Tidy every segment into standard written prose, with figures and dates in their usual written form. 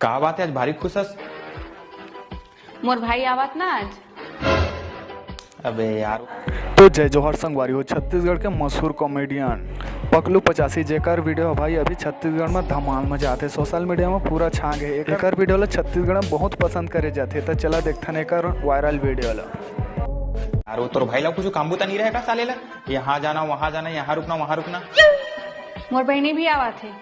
का बात है आज भारी खुश हस? मोर भाई आवत ना आज। अबे यार तो जय जोहर संगवारी हो छत्तीसगढ़ के मशहूर कॉमेडियन पकलू 85 जेकर वीडियो भाई अभी छत्तीसगढ़ में धमाल मचा आते सोशल मीडिया में पूरा छा गए। एक वीडियो ला छत्तीसगढ़ में बहुत पसंद करे जाते तो चला देखथन एक वायरल वीडियो ला। यार वो तोर भाई ला कुछ काम बुता नहीं रहेगा साले ला, यहाँ जाना वहाँ जाना, यहाँ रुकना वहाँ रुकना। मोर बहनी भी आवत है।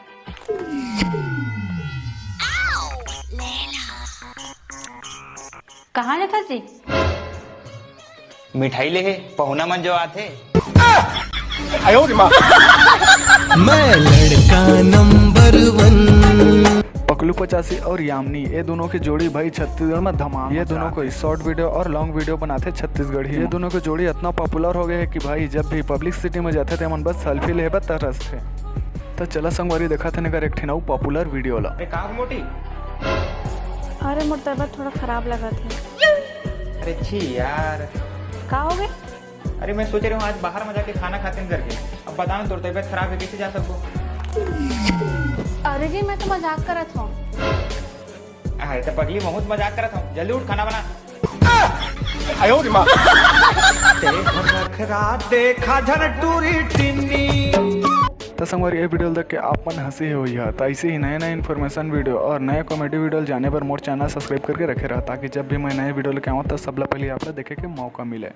कहाँ जाता जी? मिठाई ले है पहुना मन जो आते। मैं लड़का नंबर 1। पकलू 85 और यामिनी ये दोनों की जोड़ी भाई छत्तीसगढ़ में धमाल। ये दोनों को शॉर्ट वीडियो और लॉन्ग वीडियो बनाते छत्तीसगढ़ ही। ये दोनों की जोड़ी इतना पॉपुलर हो गए है कि भाई जब भी पब्लिक सिटी में जाते थे मन बस सेल्फी ले तरस थे। तो चला संगवारी देखा थे नगर एक ठिनाऊ पॉपुलर वीडियो ला। अरे कहाँ मोटी? अरे मोर तबीयत थोड़ा खराब लगा था। अरे छी यार का हो गए? अरे मैं सोच रहा हूँ आज बाहर में जाके खाना खाते हैं करके। अब बताना तोर तबीयत खराब है कैसे जा सको? अरे जी मैं तो मजाक करत हूँ। अरे तो पगली बहुत मजाक करत हूँ, जल्दी उठ खाना बना। देखा झनटूरी टिन्नी। तो संगवारी ये वीडियो देख के आप मन हंसी हुई है। तो ऐसे ही नए नए इन्फॉर्मेशन वीडियो और नए कॉमेडी वीडियो जाने पर मोर चैनल सब्सक्राइब करके रखे रहा ताकि जब भी मैं नए वीडियो लेके आऊँ तो सबसे पहले आप देखे के मौका मिले।